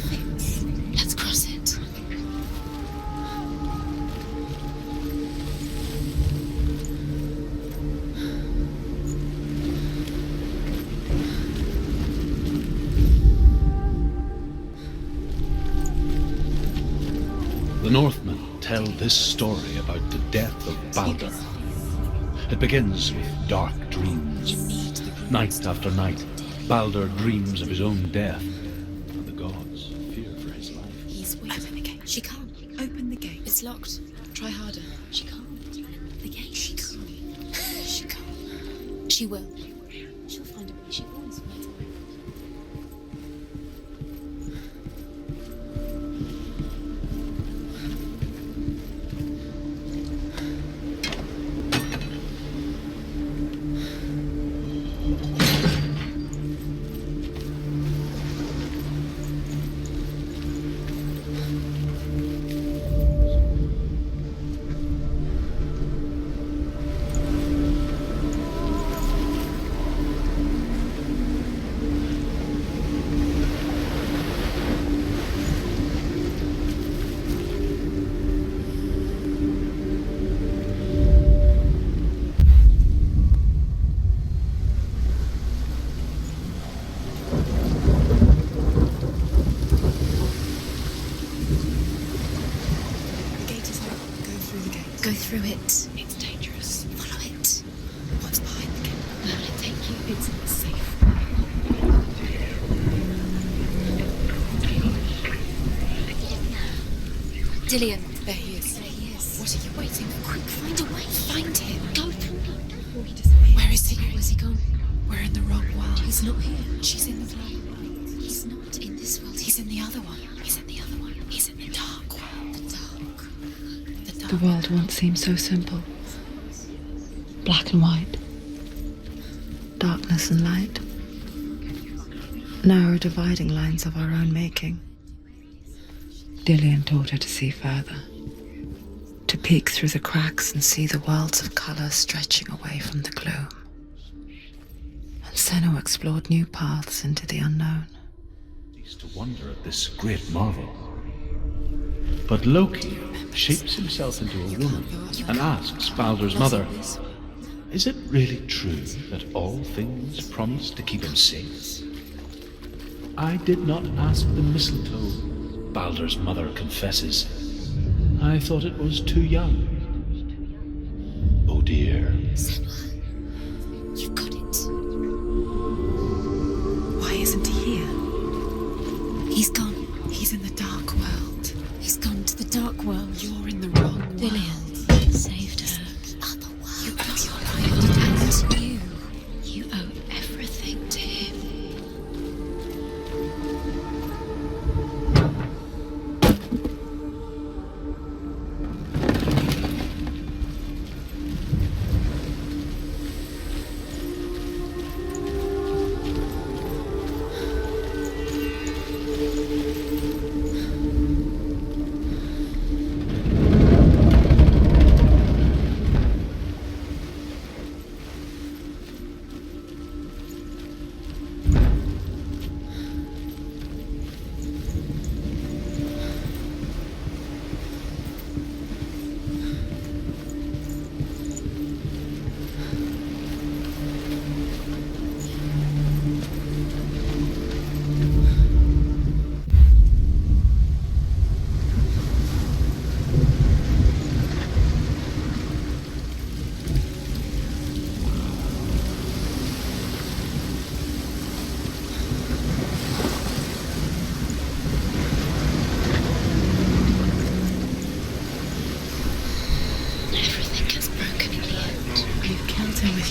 fix. Let's cross it. The Northmen tell this story about the death of Baldur. It begins with dark dreams. Night after night, Baldur dreams of his own death, and the gods fear for his life. He's weak. Open the gate. She can't. Open the gate. It's locked. Try harder. She can't. The gate. She can't. She can't. She will. She'll find a way. She always finds a way. Go through it. It's dangerous. Follow it. What's behind the gate? Where will it take you? It's safe. Dillian. There he is. There he is. What are you waiting for? Quick, find a way. Find him. Go through him before he disappears. Where is he? Where's he gone? We're in the wrong world. He's not here. She's in the wrong world. He's not in this world. He's in the other one. He's in the other one. He's in the dark world. The dark. The world once seemed so simple. Black and white. Darkness and light. Narrow dividing lines of our own making. Dillian taught her to see further. To peek through the cracks and see the worlds of colour stretching away from the gloom. And Senua explored new paths into the unknown. To wonder at this great marvel. But Loki shapes himself into a woman and asks Baldur's mother, is it really true that all things promise to keep him safe? I did not ask the mistletoe, Baldur's mother confesses. I thought it was too young. Oh dear. Senua, you've got it. Why isn't he here? He's gone. He's in the dark world. He's gone to the dark world. You're in the wrong world. Dillian saved her. Other world. You owe your life And you. You owe everything to him.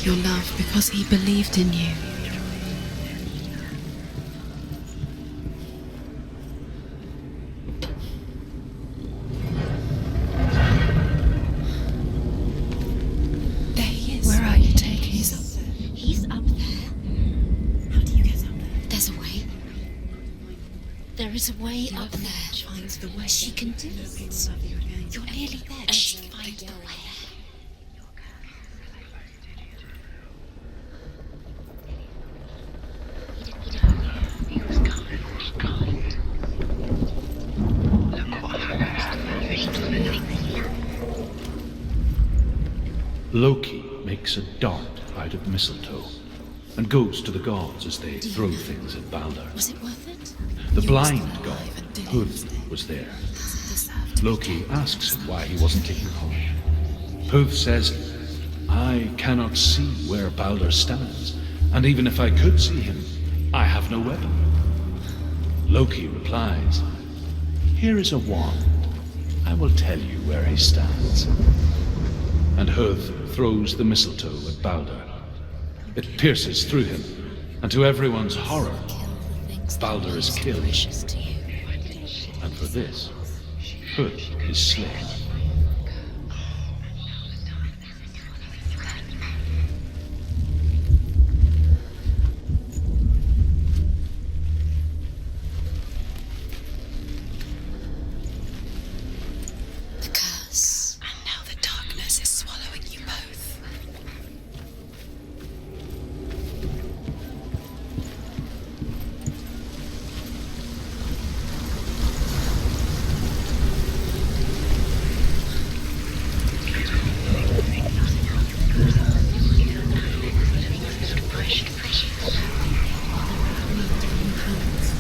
Your love because he believed in you. There he is. Where are you taking? He's up there. He's up there. How do you get up there? There's a way. There is a way Love up there. finds the way. She can do No people it. love you again. You're nearly there. She'll find the way. Loki makes a dart out of mistletoe and goes to the gods as they throw things at Balder. Was it worth it? The You blind risked your god, life and Dillian's Hud, death. was there. Does it deserve to be Loki asks him why he wasn't taken home. Hud says, I cannot see where Balder stands, and even if I could see him, I have no weapon. Loki replies, here is a wand. I will tell you where he stands. And Hud throws the mistletoe at Balder. It pierces through him, and to everyone's horror, Balder is killed. to you? And for this, Hud is slain. The curse. And now the darkness is swallowing you both.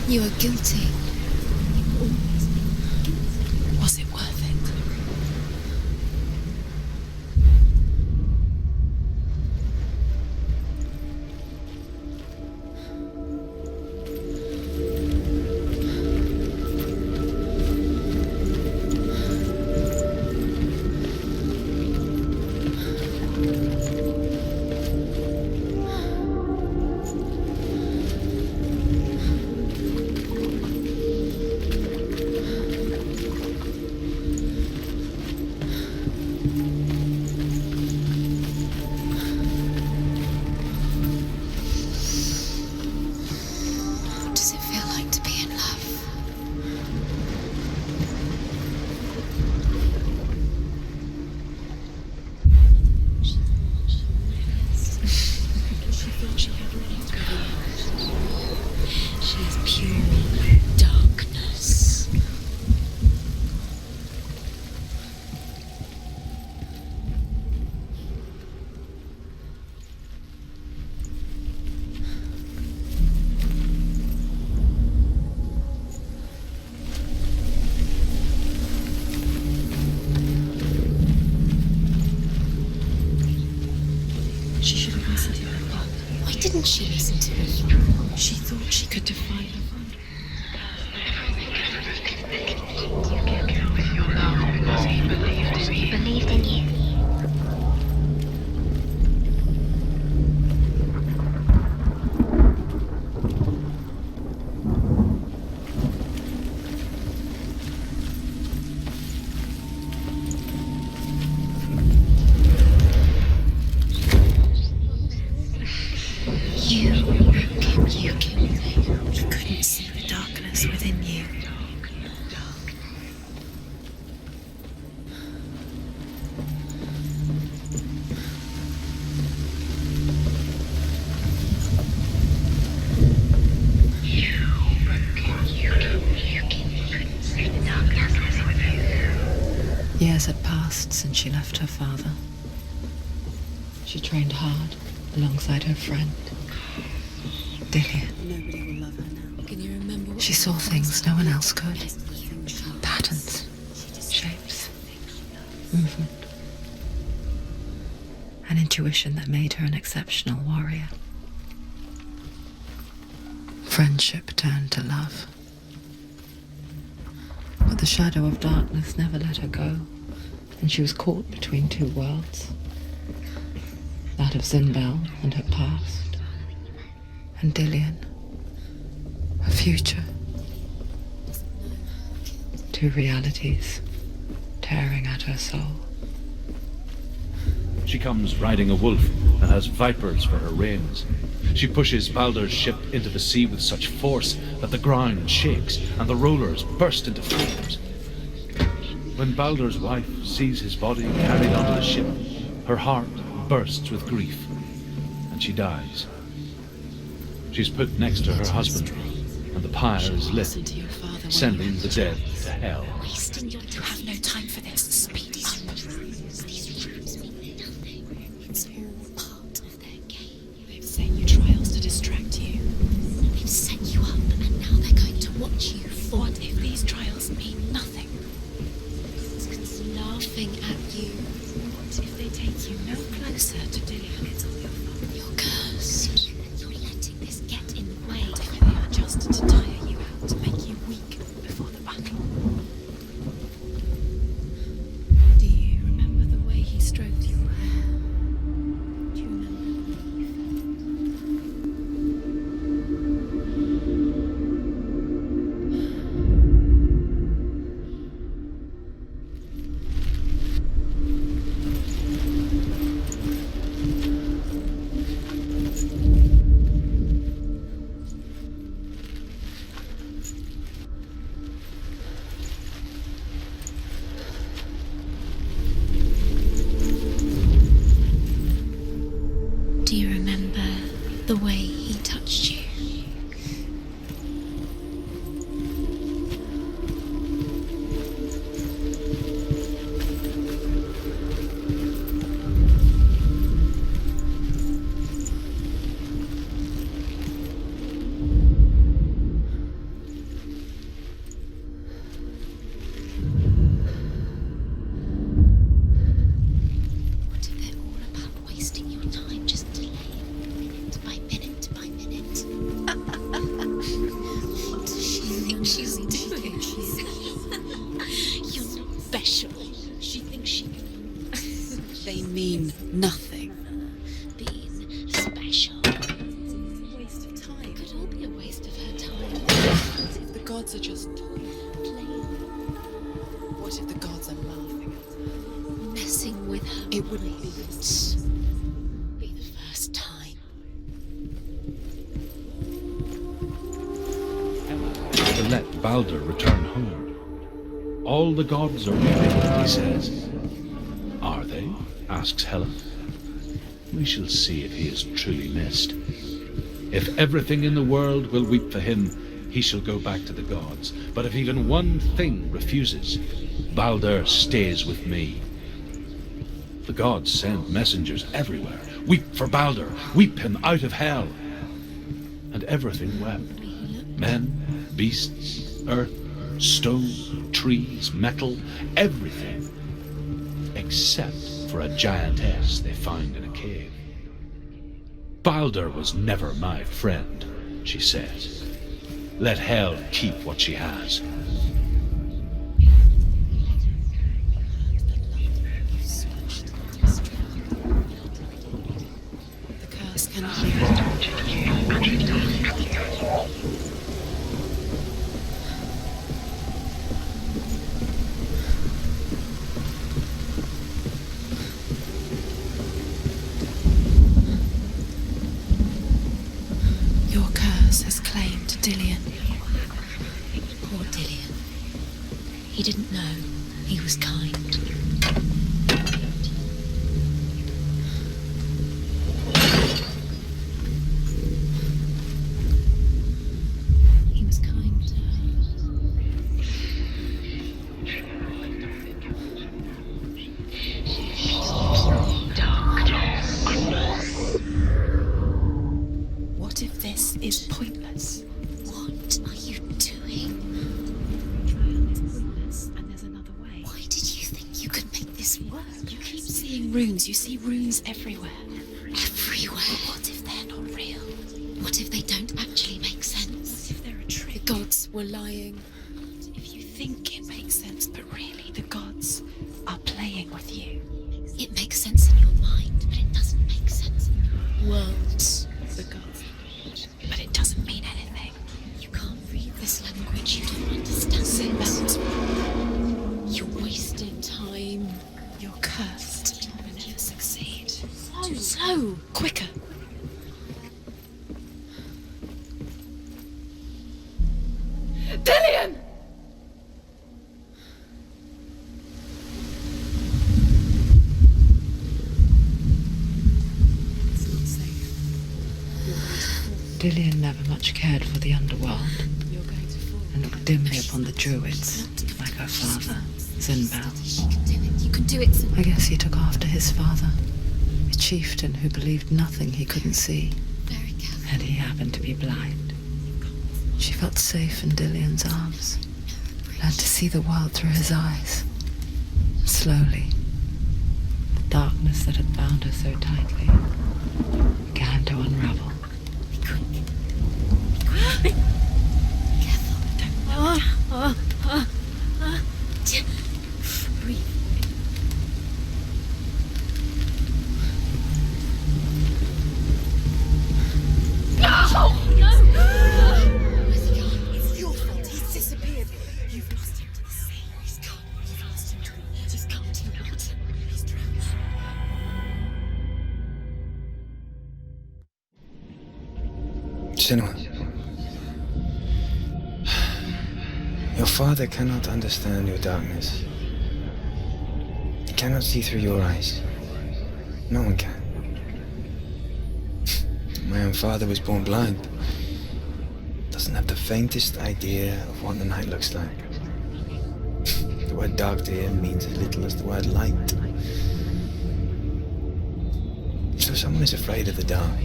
You are guilty. Was it worth it? What does it feel like to be in love? She is pure darkness. She should have listened to her father. Why didn't she listen to her father? She thought she could defy her father. He believed in you. You killed me. You couldn't see the darkness within you. Years had passed since she left her father. She trained hard alongside her friend, Dillian. Nobody will love her now. Can you remember what She saw things no one else could. Patterns, shapes, movement. An intuition that made her an exceptional warrior. Friendship turned to love. But the shadow of darkness never let her go, and she was caught between two worlds. That of Zinbel and her past, and Dillian, her future. Two realities tearing at her soul. She comes riding a wolf and has vipers for her reins. She pushes Balder's ship into the sea with such force that the ground shakes and the rollers burst into flames. When Balder's wife sees his body carried onto the ship, her heart bursts with grief, and she dies. She's put next to her husband, and the pyre is lit, Listen to your father. sending the dead to hell. Wasting your time. You have no time for this. Speed up. It's all part of their game. They've set you trials to distract you. They've set you up, and now they're going to watch you fall. What if these trials mean nothing? It's laughing at you. What if they take you no closer to Dillian? It's all your fault. You're cursed. You're letting this get in the way. What if they are just to tire you out, to make you weak before the battle? Do you remember the way he stroked your hair? Do you remember the way you Do you remember the way he touched you? What if they're all about wasting your time, just delaying minute by minute by minute? What does she think she's doing? You're not special. She thinks she can. They mean nothing. Being special. Waste of time. Could all be a waste of her time. What if the gods are just Playing, What if the gods are laughing at her? messing with her. It wouldn't be Be the first time. To let Baldur return home. All the gods are weeping, he says. Are they? Asks Hela. We shall see if he is truly missed. If everything in the world will weep for him, he shall go back to the gods. But if even one thing refuses, Baldur stays with me. The gods send messengers everywhere. Weep for Baldur, weep him out of hell. And everything wept. Men, beasts, earth, stone, trees, metal, everything. Except for a giantess they found in a cave. Baldur was never my friend, she says. Let hell keep what she has. the curse cannot be. Your curse has claimed Dillian. Poor Dillian. He didn't know. He was kind. He was kind to her. What if this is pointless? What are you doing? And there's another way. Why did you think you could make this work? You keep seeing runes. You see runes everywhere. Everywhere. What if they're not real? What if they don't actually make sense? If they're a trick. The gods were lying. If you think it makes sense, but really the gods are playing with you. It makes sense in your mind, but it doesn't make sense in your world. The gods. But it doesn't mean anything. You can't read this language, you don't understand it. You're wasting time. You're cursed. You'll never succeed. Too slow. Quicker. Dillian! It's not safe. Dillian never much cared for the underworld You're going to fall. and looked dimly upon the druids, like her father, Zinbal. You can do it. You can do it. I guess he took after his father. It the chieftain who believed nothing he couldn't see, Very careful. and he happened to be blind. She felt safe in Dillian's arms, learned to see the world through his eyes. Slowly, the darkness that had bound her so tightly began to unravel. Breathe. Where's he gone? It's your fault. He's disappeared. You've lost him to the sea. He's gone. You've lost him to the... Just come to the water. He's drowned. Senua. Your father cannot understand your darkness. He cannot see through your eyes. No one can. My own father was born blind. Doesn't have the faintest idea of what the night looks like. The word dark to him means as little as the word light. So someone is afraid of the dark.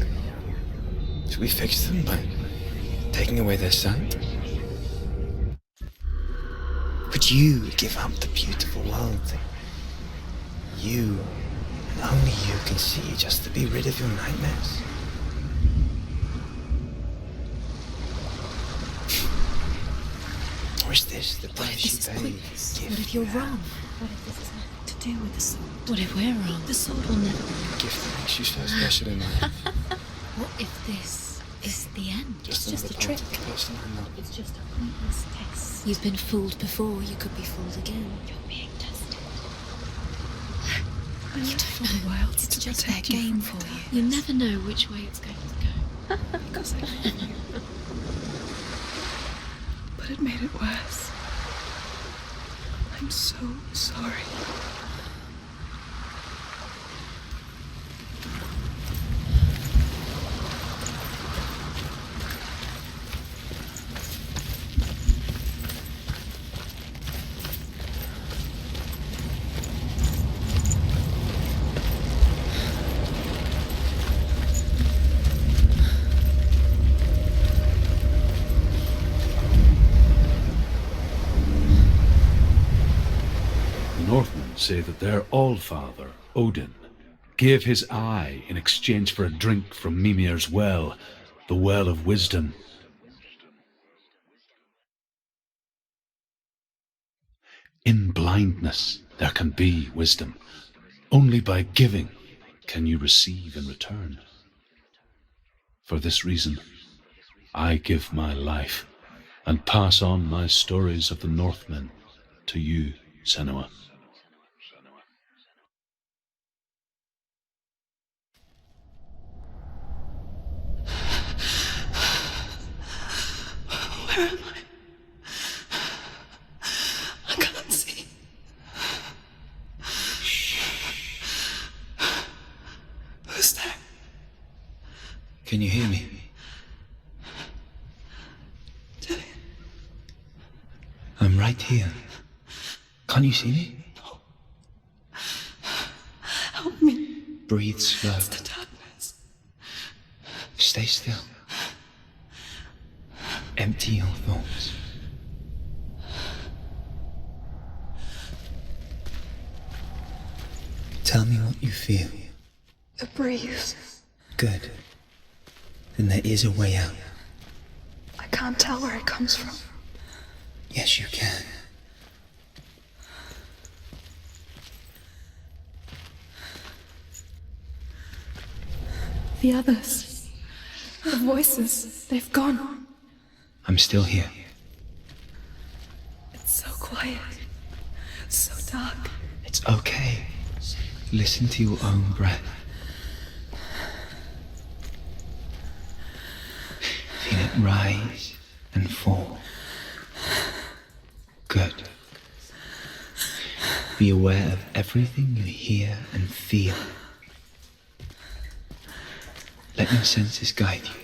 Should we fix them by taking away their sight? Would you give up the beautiful world that you, and only you, can see just to be rid of your nightmares? Or is this the price you pay? What if you're wrong? What if this has nothing to do with the sword? What if we're wrong? The sword will never be. A gift that makes you so special in my life. What if this is the end? Just It's just a another trick. part of the person I know. It's just a pointless test. You've been fooled before. You could be fooled again. You're being tested. You don't know. It's just their game for you. You never know which way it's going to go. Because I love you. But it made it worse. I'm so sorry. Northmen say that their Allfather, Odin, gave his eye in exchange for a drink from Mimir's well, the Well of Wisdom. In blindness there can be wisdom. Only by giving can you receive in return. For this reason, I give my life and pass on my stories of the Northmen to you, Senua. Where am I? I can't see. Shh. Who's there? Can you hear me? Dillian. I'm right here. Can't you see me? No. Help me. Breathe slow. It's the darkness. Stay still. Empty your thoughts. Tell me what you feel. The breeze. Good. Then there is a way out. I can't tell where it comes from. Yes, you can. The others. The voices. They've gone. I'm still here. It's so quiet. So dark. It's okay. Listen to your own breath. Feel it rise and fall. Good. Be aware of everything you hear and feel. Let your senses guide you.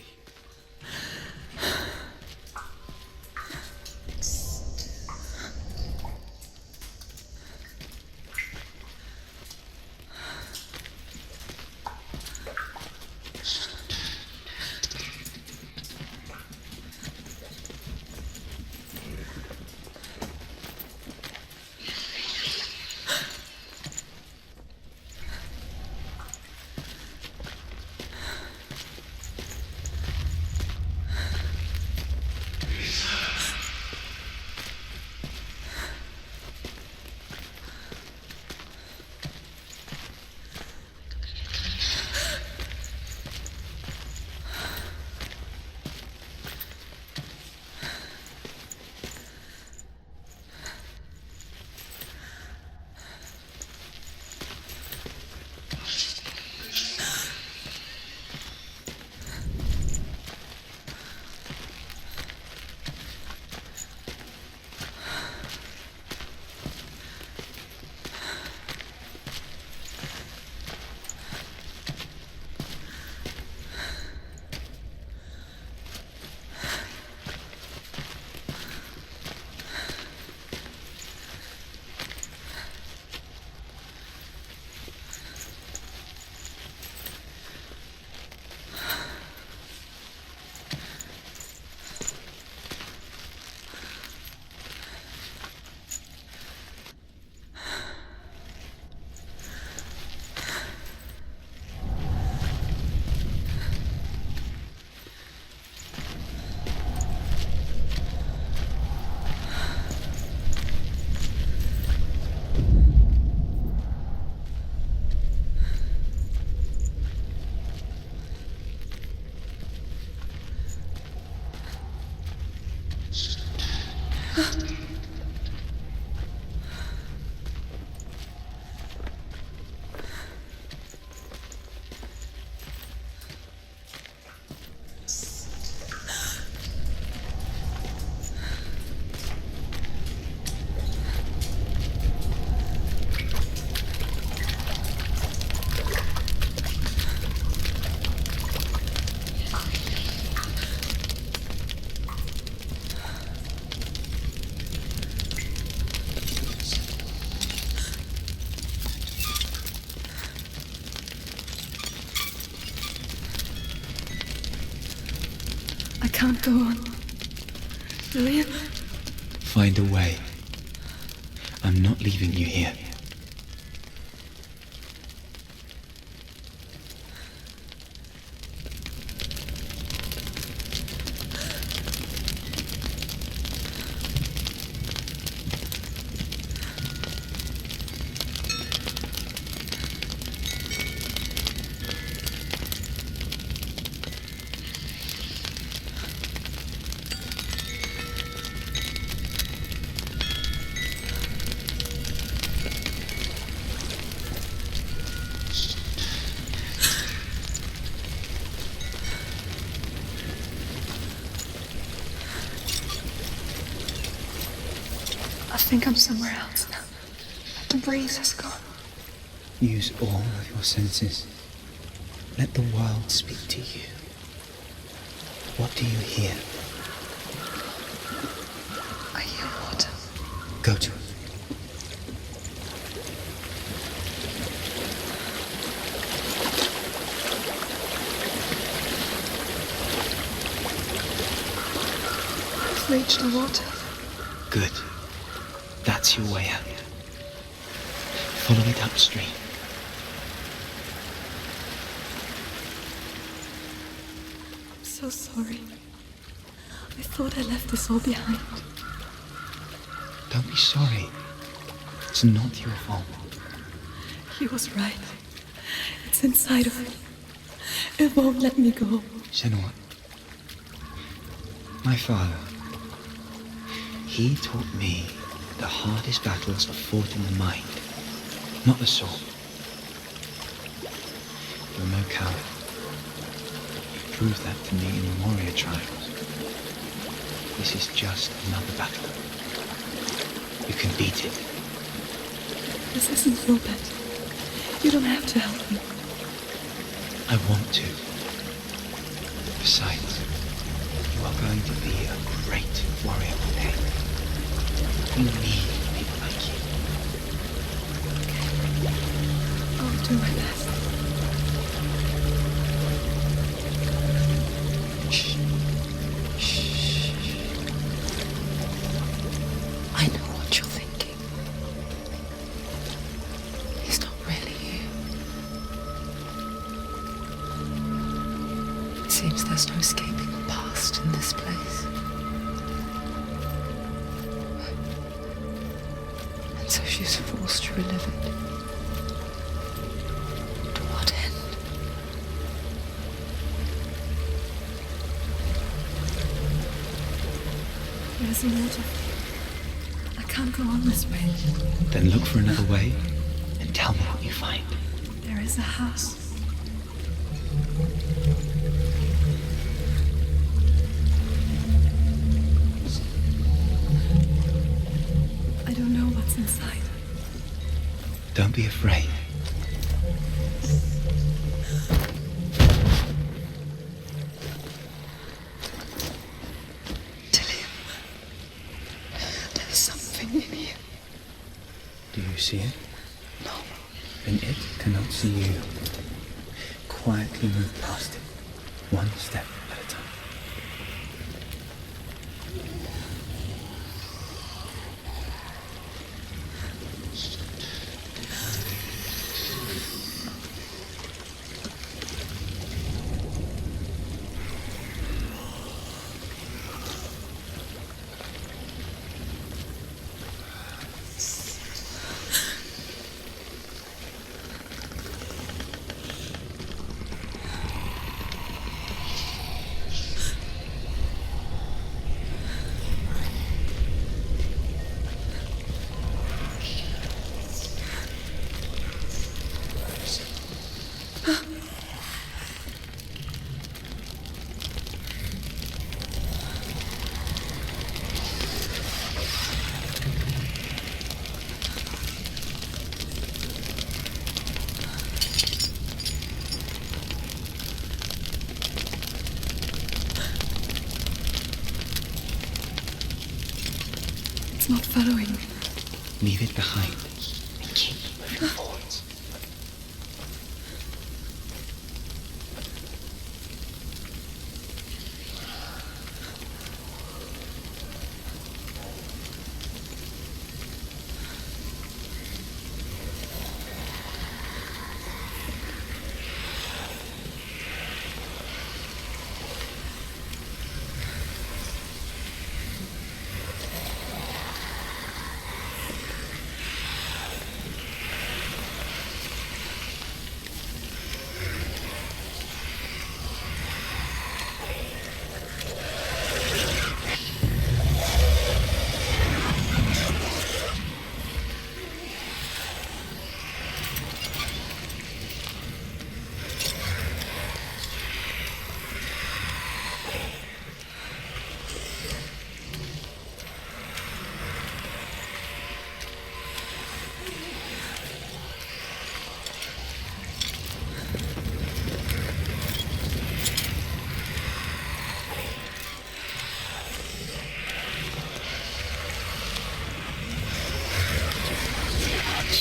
can't go on. Lillian? Find a way. I'm not leaving you here. I think I'm somewhere else now. The breeze has gone. Use all of your senses. Let the world speak to you. What do you hear? I hear water. Go to it. I've reached the water. Good. That's your way out. Follow it upstream. I'm so sorry. I thought I left this all behind. Don't be sorry. It's not your fault. He was right. It's inside of me. It won't let me go. Senua. My father. He taught me the hardest battles are fought in the mind, not the sword. You're no coward. You proved that to me in the warrior trials. This is just another battle. You can beat it. This isn't your battle. You don't have to help me. I want to. Besides, you are going to be a great warrior one day. We need people like you. I'll do my best. Shh. Shh. I know what you're thinking. He's not really here. It seems there's no escaping the past in this place. So she's forced to relive it. To what end? There's a water. I can't go on this way. Then look for another way and tell me what you find. There is a house. I don't know what's inside. Don't be afraid. Dillian, there's something in here. Do you see it? No. Then it cannot see you. Quietly move past it, one step at a time. It's not following me. Leave it behind and keep moving forwards.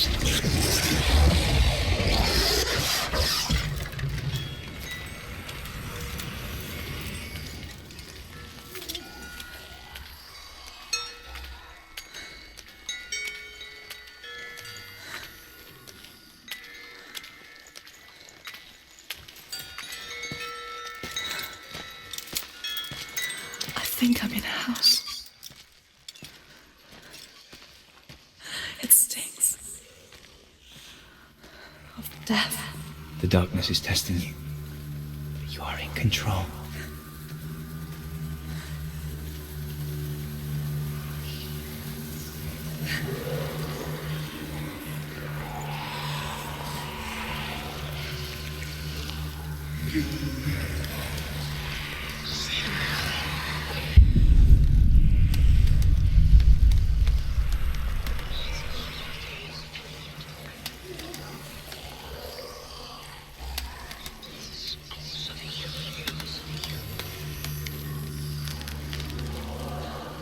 I think I'm in a house. It stinks of death. The darkness is testing you. But you are in control.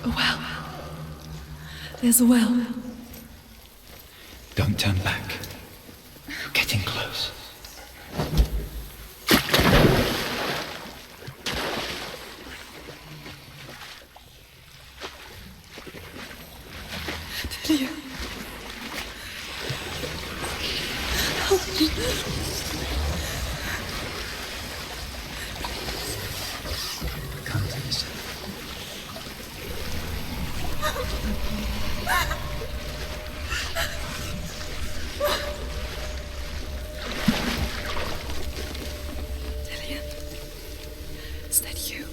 A well. There's a well. Don't turn back. You're getting close. Delia. Help me. Come to the center. Delia. Is that you?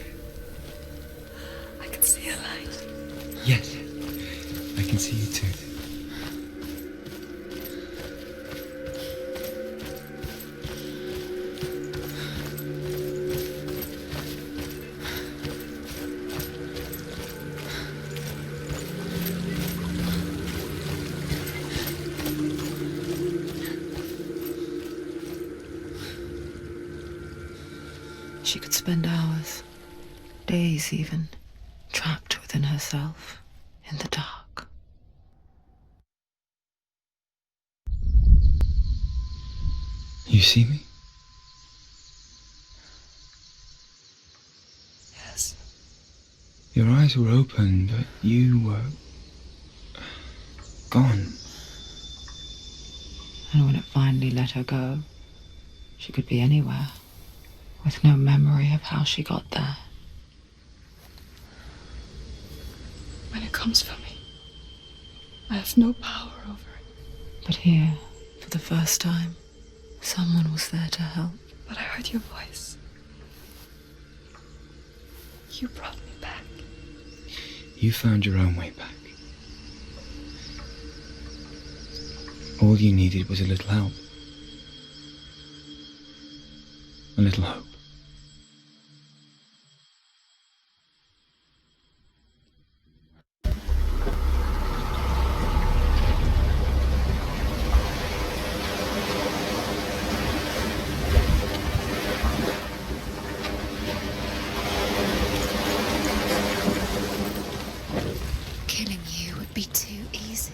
I can see a light. Yes, I can see you too. She could spend hours, days even, trapped within herself, in the dark. You see me? Yes. Your eyes were open, but you were gone. And when it finally let her go, she could be anywhere, with no memory of how she got there. When it comes for me, I have no power over it. But here, for the first time, someone was there to help. But I heard your voice. You brought me back. You found your own way back. All you needed was a little help. A little hope. Killing you would be too easy.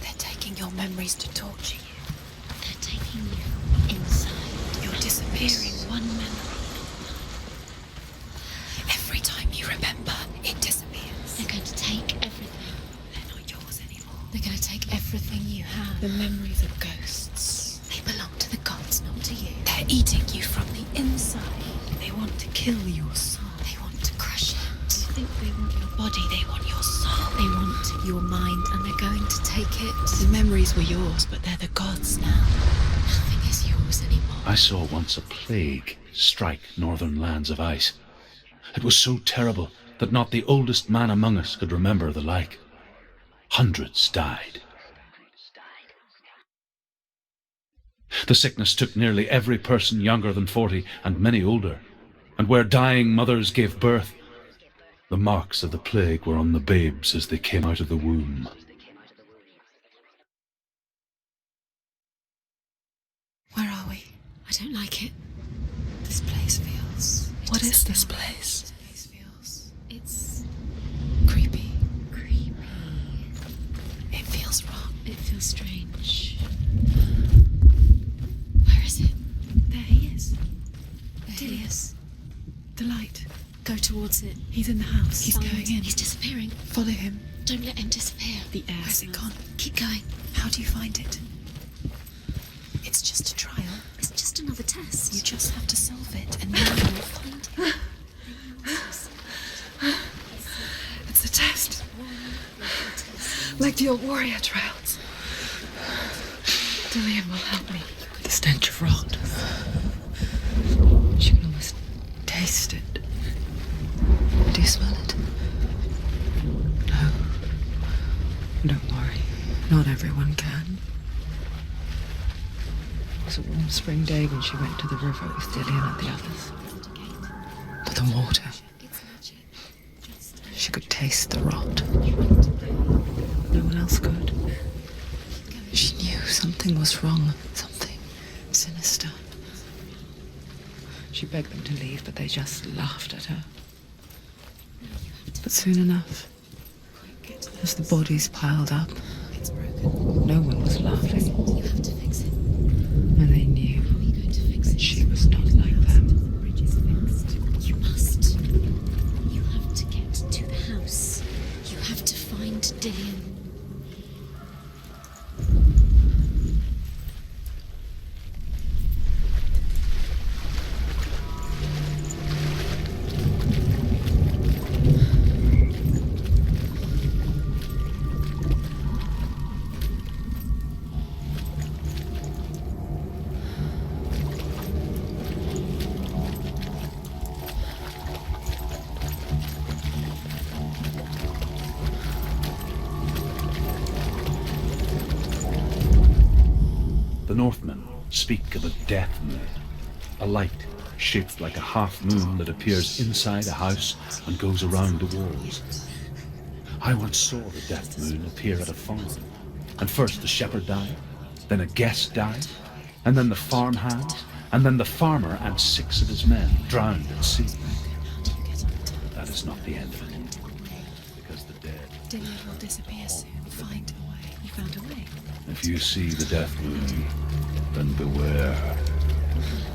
They're taking your memories to torture you. They're taking you inside. You're disappearing one memory. Every time you remember, it disappears. They're going to take everything. They're not yours anymore. They're going to take everything you have. The memories of ghosts. They belong to the gods, not to you. They're eating you from the inside. They want to kill your soul. They want to crush it. You think they want your body, they want your soul. They want your mind, and they're going to take it. The memories were yours, but they're the gods now. Nothing is yours anymore. I saw once a plague strike northern lands of ice. It was so terrible that not the oldest man among us could remember the like. Hundreds died. The sickness took nearly every person younger than 40 and many older. And where dying mothers gave birth, the marks of the plague were on the babes as they came out of the womb. Where are we? I don't like it. This place feels... What is this place? This place feels... It's... creepy. Creepy. It feels wrong. It feels strange. towards it. He's in the house. He's Find- going in. He's disappearing. Follow him. Don't let him disappear. The air. Where's it gone? Keep going. How do you find it? It's just a trial. It's just another test. You just have to solve it, and you will find it. It's a test. Like the old warrior trials. Dillian will help me. The stench of rot. She can almost taste it. Do you smell it? No. Don't worry. Not everyone can. It was a warm spring day when she went to the river with Dillian and the others. But the water. She could taste the rot. No one else could. She knew something was wrong. Something sinister. She begged them to leave, but they just laughed at her. But soon enough, as the bodies piled up, no one was laughing. You have to fix it. And they knew How are you going to fix that it? she was not like them. The bridge is fixed. You must. You have to get to the house. You have to find Dillian. The Northmen speak of a death moon, a light shaped like a half moon that appears inside a house and goes around the walls. I once saw the death moon appear at a farm, and first the shepherd died, then a guest died, and then the farmhand, and then the farmer and 6 of his men drowned at sea. But that is not the end of it, because the dead... Dillian will disappear soon. Find a way. You found a way. If you see the death moon, then beware,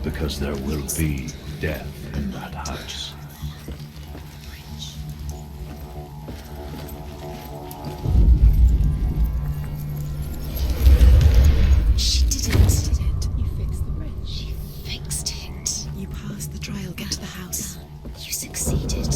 because there will be death in that house. She did it. You fixed the bridge. She fixed it. You passed the trial. Get to the house. You succeeded.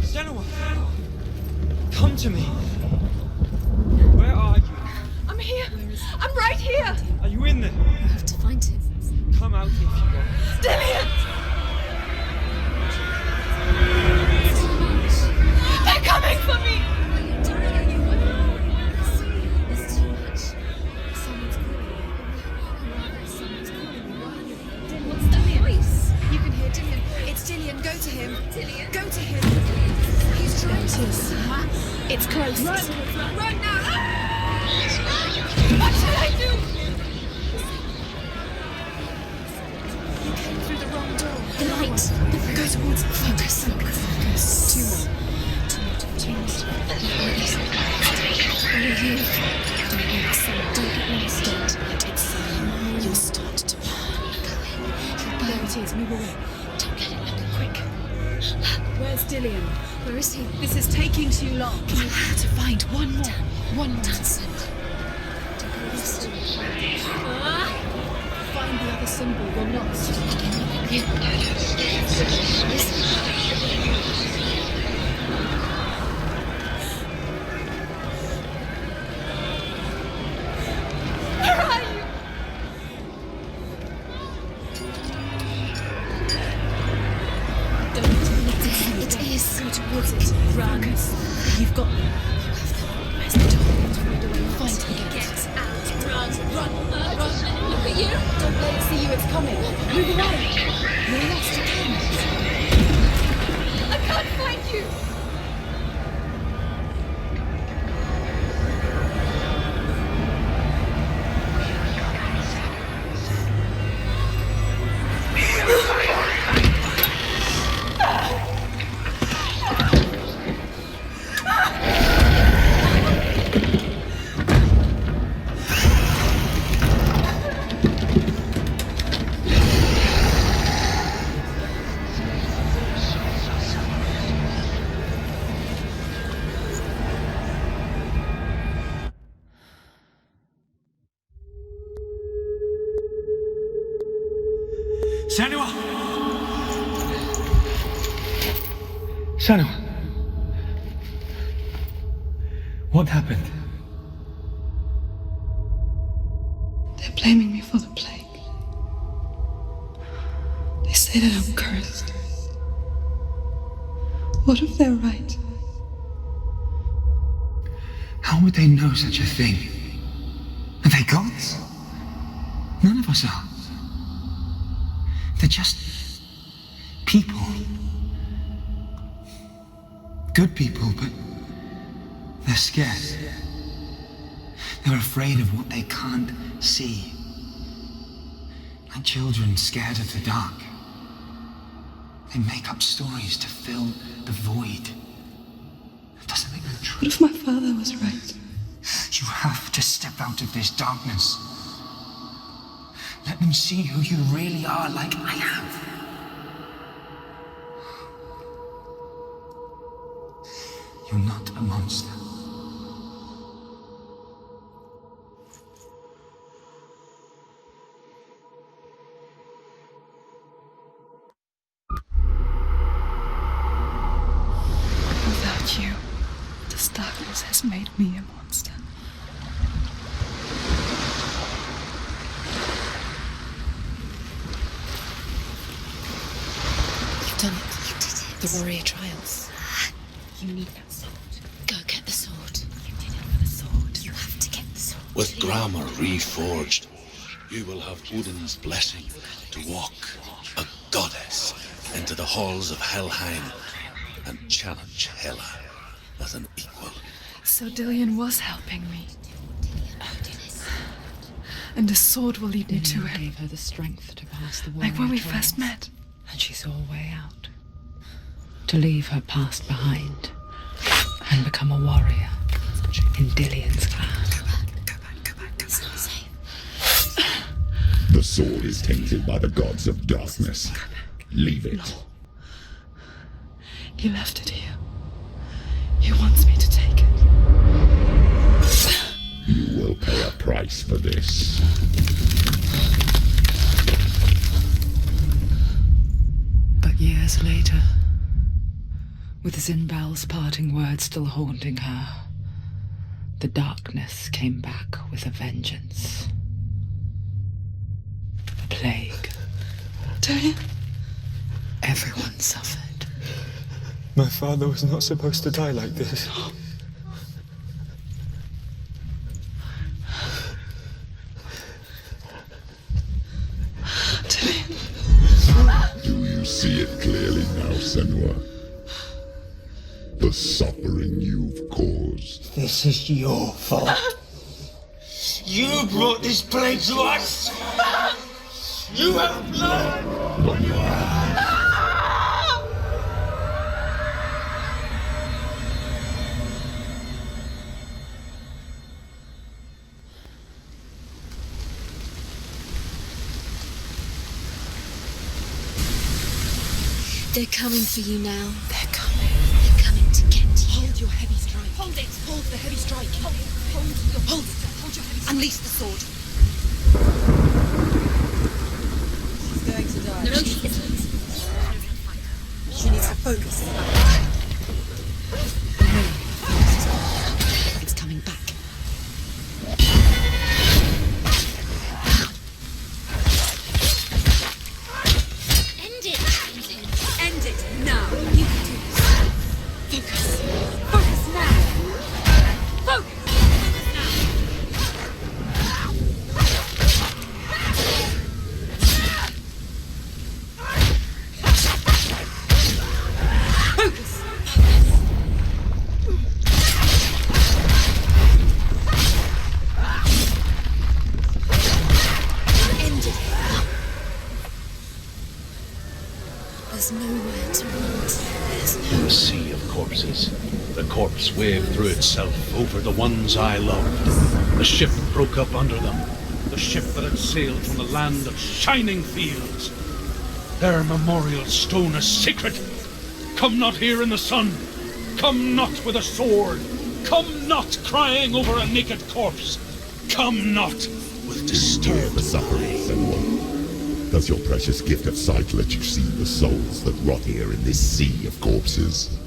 Senua! Come to me! Where are you? I'm here. I'm right here. Are you in there? You have to find him. Come out if you want. Dillian! They're coming for me. It's too much. Someone's calling you. Someone's calling you. What's that voice? You can hear Dillian. It's Dillian. Go to him. Dillian. Go to him. He's trying to. It's close. Run now. What should I do? You came through the wrong door. The light. Go towards it. Focus. Two more. Where are you? Don't get lost. Don't. You'll start to burn. There it is. Move away. Don't get it. Look quick. Where's Dillian? Where is he? This is taking too long. You have to find one more. One more. Danson. Don't get lost. Find the other symbol. You're lost. Where is he? Where are you? Don't It is. go towards it. Run. You've got them. Where's the door? Find a way. Find the gate. Get out. Run. Run! Look at you! Don't let it see you, it's coming! Move away! You're lost again! I can't find you! Senua! Senua! What happened? They're blaming me for the plague. They say that I'm cursed. What if they're right? How would they know such a thing? Are they gods? None of us are. They're just people. Good people, but they're scared. They're afraid of what they can't see. Like children scared of the dark. They make up stories to fill the void. It doesn't make them true. What if my father was right? You have to step out of this darkness. Let them see who you really are, like I have. You're not a monster. Without you, this darkness has made me a monster. You've done it. You did it. The warrior trials. You need that sword. Go get the sword. You did it for the sword. You have to get the sword. With grammar reforged, you will have Odin's blessing to walk, a goddess, into the halls of Helheim and challenge Hela as an equal. So Dillian was helping me. And the sword will lead me to him. Gave her the strength to pass the warrior Like when we trials, first met. and she saw a way out. To leave her past behind and become a warrior in Dillian's clan. Go back. It's not safe. The sword is tainted by the gods of darkness. Leave it. No. He left it here. He wants me to take it. You will pay a price for this. But years later, with Zinbal's parting words still haunting her, the darkness came back with a vengeance. A plague. Dillian? Everyone suffered. My father was not supposed to die like this. Dillian. Do you see it clearly now, Senua? The suffering you've caused. This is your fault. You brought this plague to us. You have blood. They're coming for you now. They're coming. They're coming to get you. Hold your heavy strike. Hold it. Hold the heavy strike. Hold it. Hold your Hold it. Hold your heavy strike. Unleash the sword. She's going to die. No, she isn't. She needs to focus. It's coming back. End it. End it now. You can do this. Focus. Focus now. Focus. nowhere to run to. There's In the sea of corpses, the corpse waved through itself over the ones I loved. The ship broke up under them, the ship that had sailed from the land of shining fields. Their memorial stone is sacred. Come not here in the sun. Come not with a sword. Come not crying over a naked corpse. Come not with disturbed the suffering, Senua. Does your precious gift of sight let you see the souls that rot here in this sea of corpses?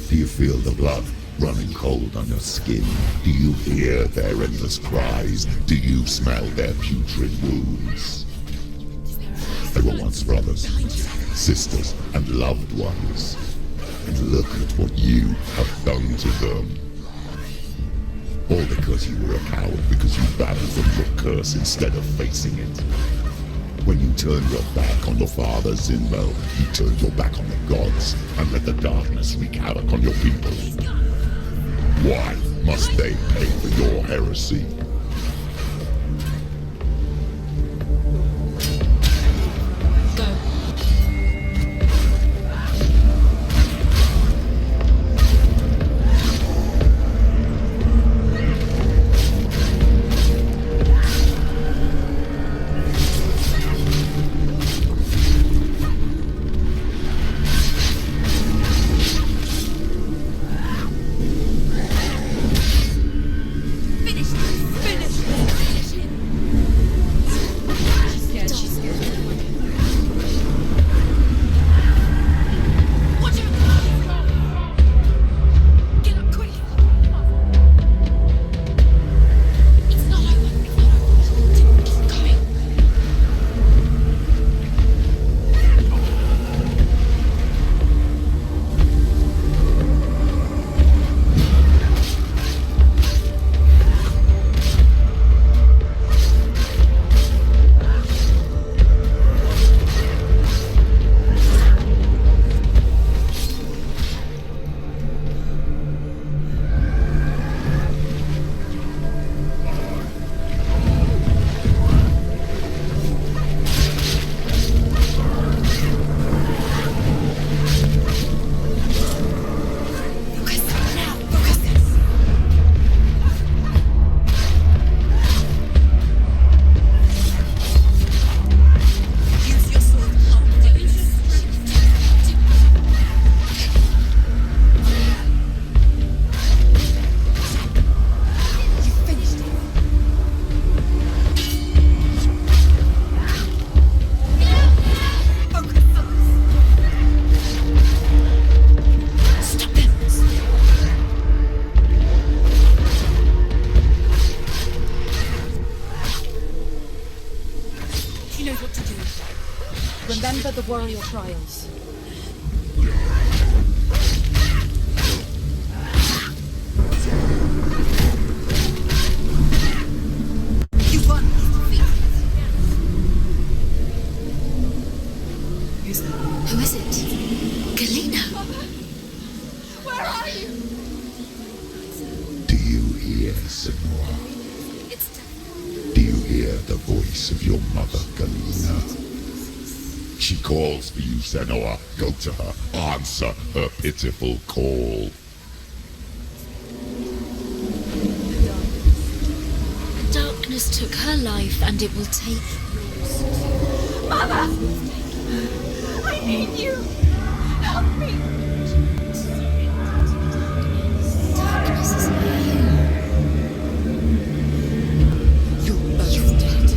Do you feel the blood running cold on your skin? Do you hear their endless cries? Do you smell their putrid wounds? They were once brothers, sisters, and loved ones. And look at what you have done to them. All because you were a coward, because you battled from your curse instead of facing it. When you turned your back on your father Zinmo, you turned your back on the gods and let the darkness wreak havoc on your people. Why must they pay for your heresy? Remember the warrior trials. You won. Who's that? Who is it? Galena. Where are you? Do you hear, Senua? Do you hear the voice of your mother, Galena? She calls for you, Senua. Go to her. Answer her pitiful call. The darkness took her life, and it will take yours. Mother! I need you! Help me! Darkness is here. You're both dead.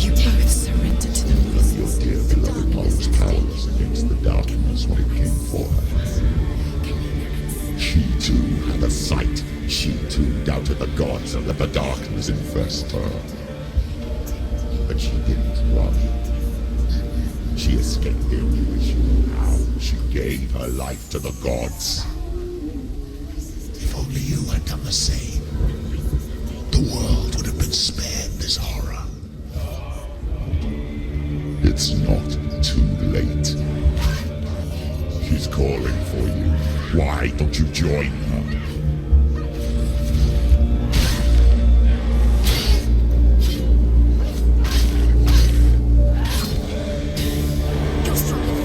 You both surrendered to the voices. Your dear beloved mother was powerless against the darkness when it came for her. She too had a sight. She too doubted the gods and let the darkness infest her. But she didn't run. She escaped their new issue. How? She gave her life to the gods. If only you had done the same, the world would have been spared this horror. It's not too late. She's calling for you. Why don't you join her? You're strong.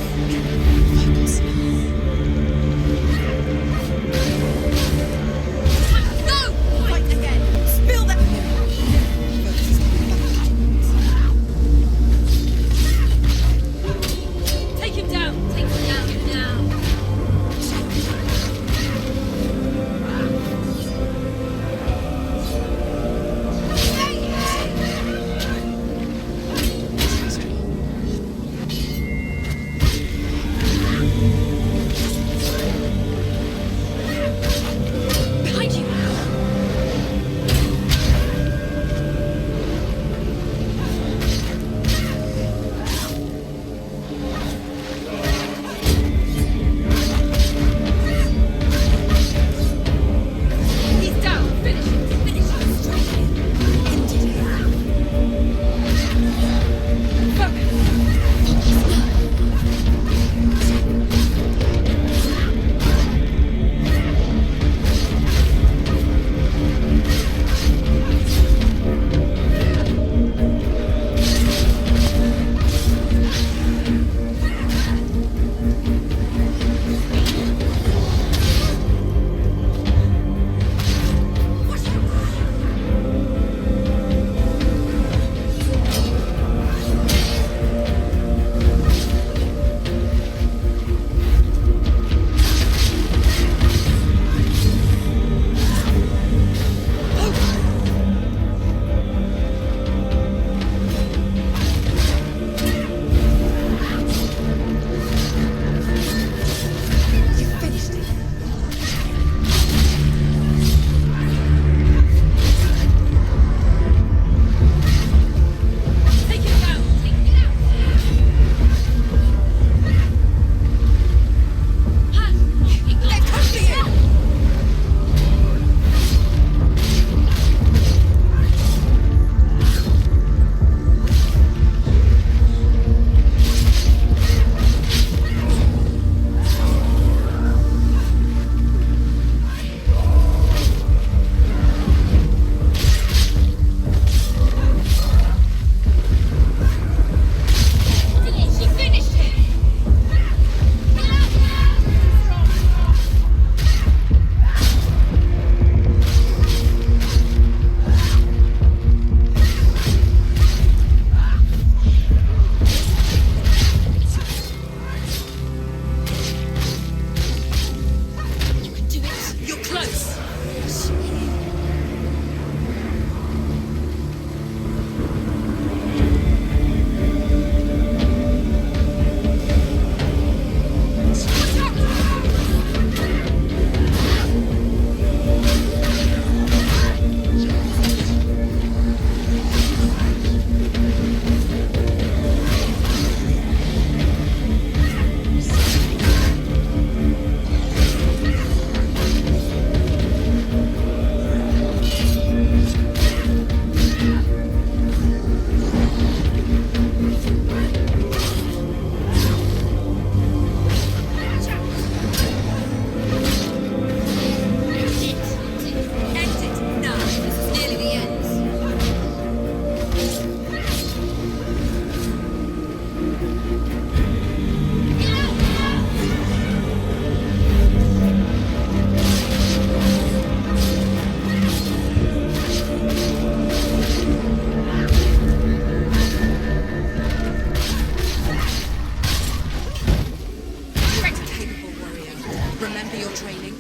Remember your training.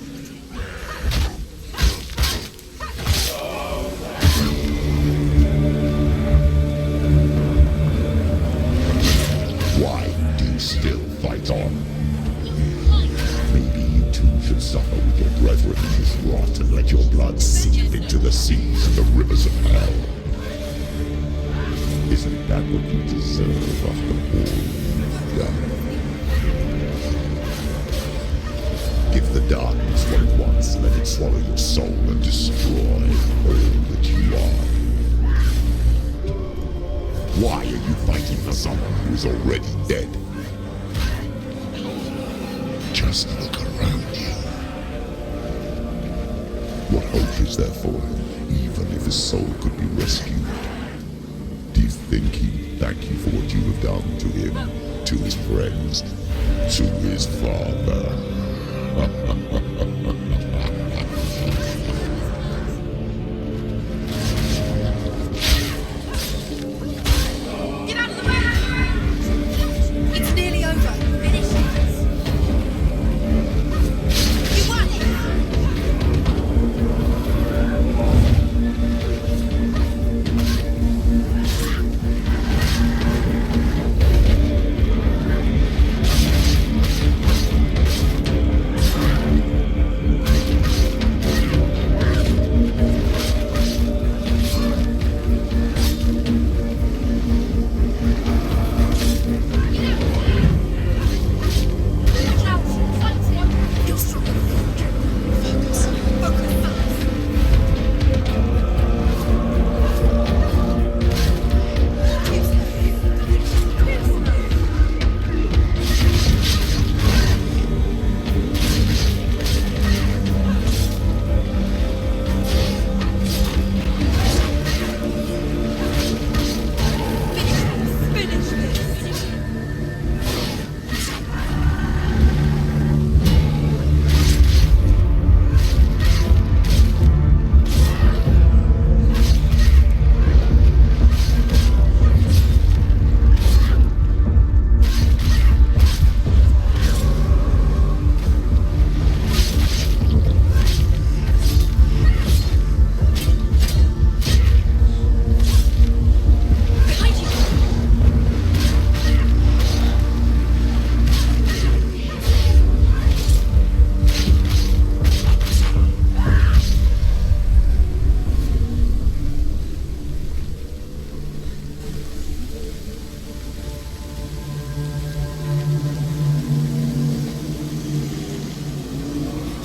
Why do you still fight on? Maybe you too should suffer with your brethren in this rot and let your blood seep into the seas and the rivers of hell. Isn't that what you deserve after all you've done? Give the darkness what it wants, let it swallow your soul and destroy all that you are. Why are you fighting for someone who is already dead? Just look around you. What hope is there for him, even if his soul could be rescued? Do you think he'd thank you for what you have done to him, to his friends, to his father? Get out of the way! It's nearly over. Finish it. You won it!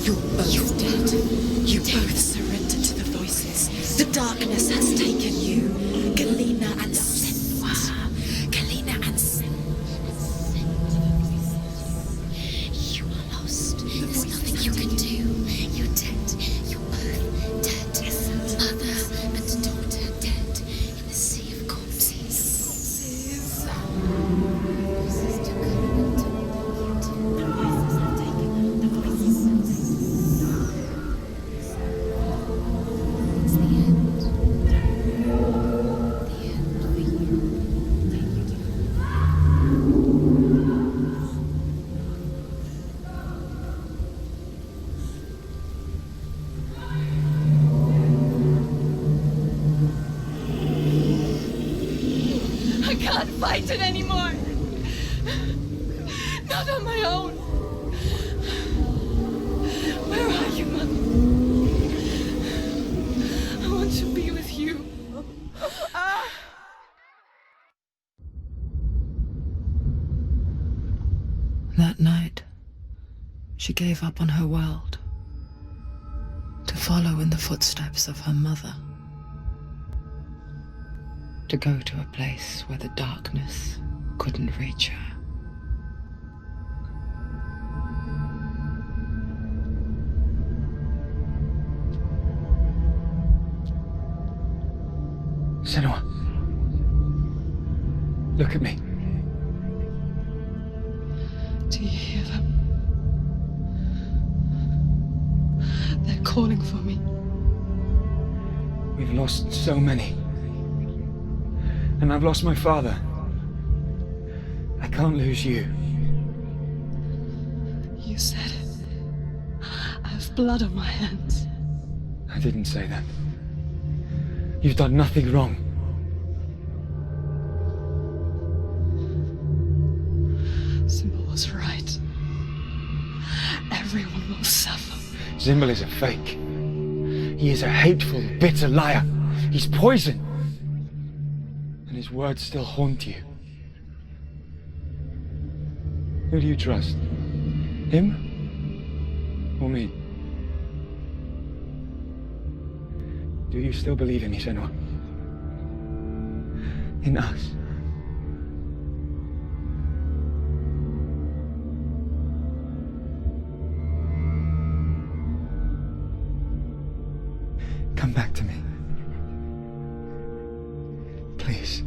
You're both dead. You both surrendered to the voices. The darkness has taken you. Galena and Senua. Galena and Senua. You are lost. There's nothing you can do. You're dead. You're both dead. Mother and daughter dead in the sea of corpses. I can't fight it anymore. Not on my own. Where are you, Mother? I want to be with you. That night, she gave up on her world to follow in the footsteps of her mother, to go to a place where the darkness couldn't reach her. Senua, look at me. Do you hear them? They're calling for me. We've lost so many. And I've lost my father. I can't lose you. You said it. have blood on my hands. I didn't say that. You've done nothing wrong. Symbol was right. Everyone will suffer. Zimbel is a fake. He is a hateful, bitter liar. He's poison. And his words still haunt you. Who do you trust? Him? Or me? Do you still believe in me, Senua? In us? Come back to me. Please.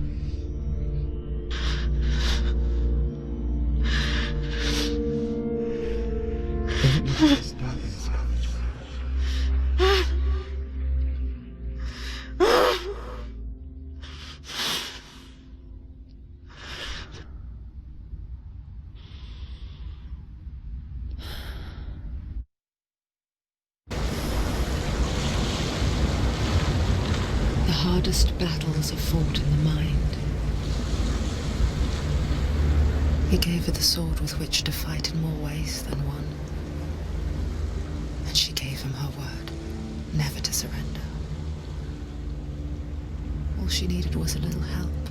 Don't let this darkness come. The hardest battles are fought in the mind. He gave her the sword with which to fight in more ways than one. And she gave him her word, never to surrender. All she needed was a little help.